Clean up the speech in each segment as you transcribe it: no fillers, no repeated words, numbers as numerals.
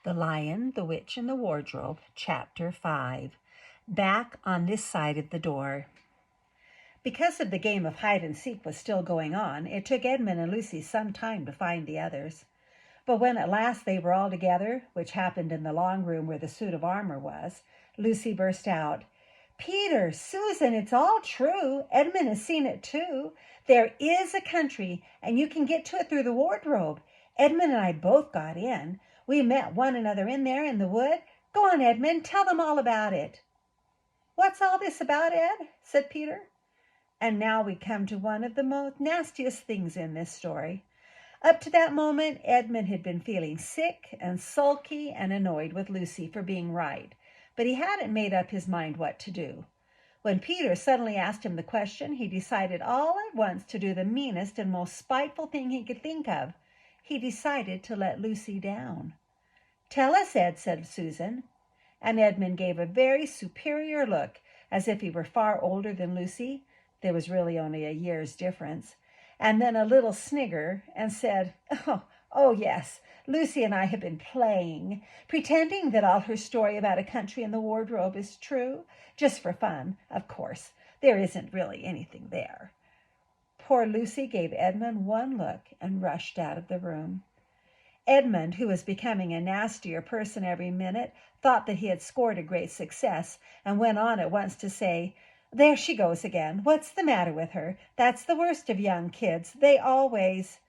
The Lion, the Witch, and the Wardrobe, Chapter 5. Back on this side of the door. Because of the game of hide and seek was still going on, it took Edmund and Lucy some time to find the others. But when at last they were all together, which happened in the long room where the suit of armor was, Lucy burst out, "Peter, Susan, it's all true. Edmund has seen it too. There is a country, and you can get to it through the wardrobe. Edmund and I both got in. We met one another in there in the wood. Go on, Edmund, tell them all about it." "What's all this about, Ed?" said Peter. And now we come to one of the most nastiest things in this story. Up to that moment, Edmund had been feeling sick and sulky and annoyed with Lucy for being right, but he hadn't made up his mind what to do. When Peter suddenly asked him the question, he decided all at once to do the meanest and most spiteful thing he could think of. He decided to let Lucy down. "Tell us, Ed," said Susan. And Edmund gave a very superior look, as if he were far older than Lucy. There was really only a year's difference. And then a little snigger and said, Oh, yes, Lucy and I have been pretending that all her story about a country in the wardrobe is true, just for fun, of course. There isn't really anything there." Poor Lucy gave Edmund one look and rushed out of the room. Edmund, who was becoming a nastier person every minute, thought that he had scored a great success and went on at once to say, "There she goes again. What's the matter with her? That's the worst of young kids. They always—"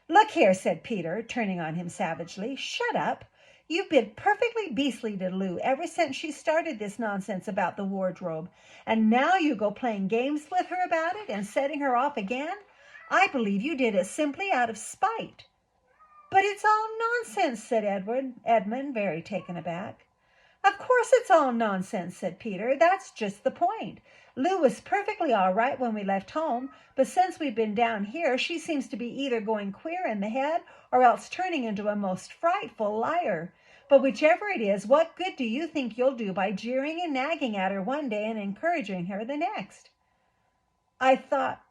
"Look here," said Peter, turning on him savagely. "Shut up. You've been perfectly beastly to Lou ever since she started this nonsense about the wardrobe. And now you go playing games with her about it and setting her off again. I believe you did it simply out of spite." "But it's all nonsense," said Edmund, very taken aback. "Of course it's all nonsense," said Peter. "That's just the point. Lou was perfectly all right when we left home, but since we've been down here, she seems to be either going queer in the head or else turning into a most frightful liar. But whichever it is, what good do you think you'll do by jeering and nagging at her one day and encouraging her the next?" I thought,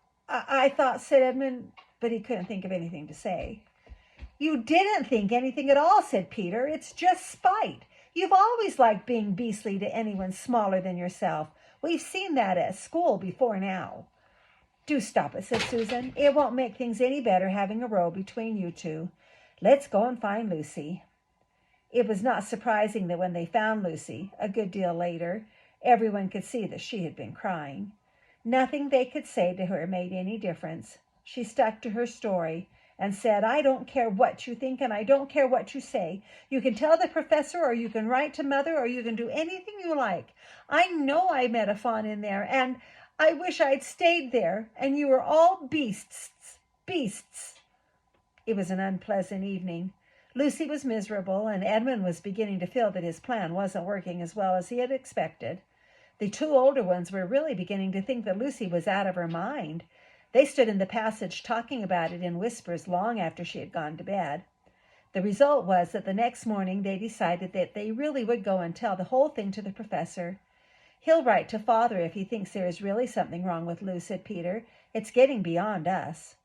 said Edmund, but he couldn't think of anything to say. "You didn't think anything at all," said Peter. "It's just spite. You've always liked being beastly to anyone smaller than yourself. We've seen that at school before now." "Do stop it," said Susan. "It won't make things any better having a row between you two. Let's go and find Lucy." It was not surprising that when they found Lucy, a good deal later, everyone could see that she had been crying. Nothing they could say to her made any difference. She stuck to her story and said, "I don't care what you think and I don't care what you say. You can tell the professor or you can write to Mother or you can do anything you like. I know I met a fawn in there and I wish I'd stayed there and you were all beasts. It was an unpleasant evening. Lucy was miserable and Edmund was beginning to feel that his plan wasn't working as well as he had expected. The two older ones were really beginning to think that Lucy was out of her mind. They stood in the passage talking about it in whispers long after she had gone to bed. The result was that the next morning they decided that they really would go and tell the whole thing to the professor. "He'll write to Father if he thinks there is really something wrong with Lou," said Peter. "It's getting beyond us."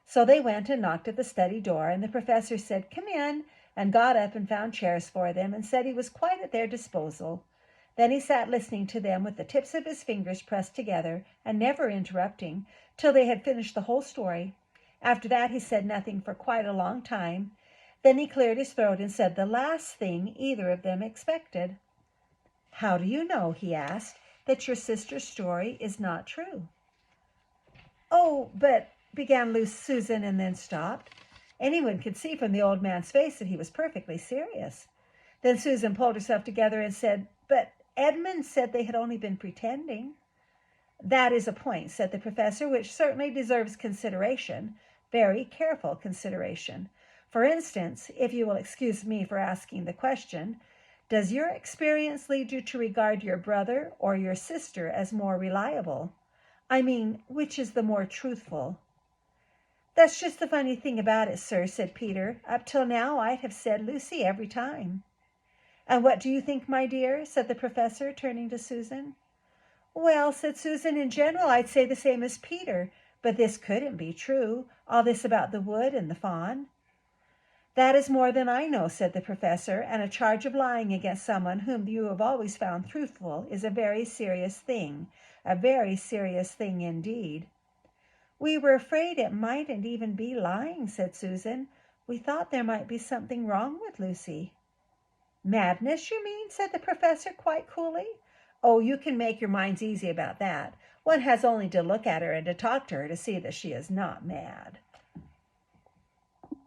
So they went and knocked at the study door, and the professor said, "Come in," and got up and found chairs for them and said he was quite at their disposal. Then he sat listening to them with the tips of his fingers pressed together and never interrupting till they had finished the whole story. After that he said nothing for quite a long time. Then he cleared his throat and said the last thing either of them expected. "How do you know," he asked, "that your sister's story is not true?" "Oh, but," began Susan and then stopped. Anyone could see from the old man's face that he was perfectly serious. Then Susan pulled herself together and said, "But Edmund said they had only been pretending." "That is a point," said the professor, "which certainly deserves consideration, very careful consideration. For instance, if you will excuse me for asking the question, does your experience lead you to regard your brother or your sister as more reliable? I mean, which is the more truthful?" "That's just the funny thing about it, sir," said Peter. "Up till now I'd have said Lucy every time." "And what do you think, my dear?" said the professor, turning to Susan. "Well," said Susan, "in general I'd say the same as Peter, but this couldn't be true, all this about the wood and the fawn." That is more than I know, said the professor, and a charge of lying against someone whom you have always found truthful is a very serious thing, a very serious thing indeed. We were afraid it mightn't even be lying, said Susan. We thought there might be something wrong with Lucy. Madness, you mean, said the professor quite coolly. Oh, you can make your minds easy about that. One has only to look at her and to talk to her to see that she is not mad.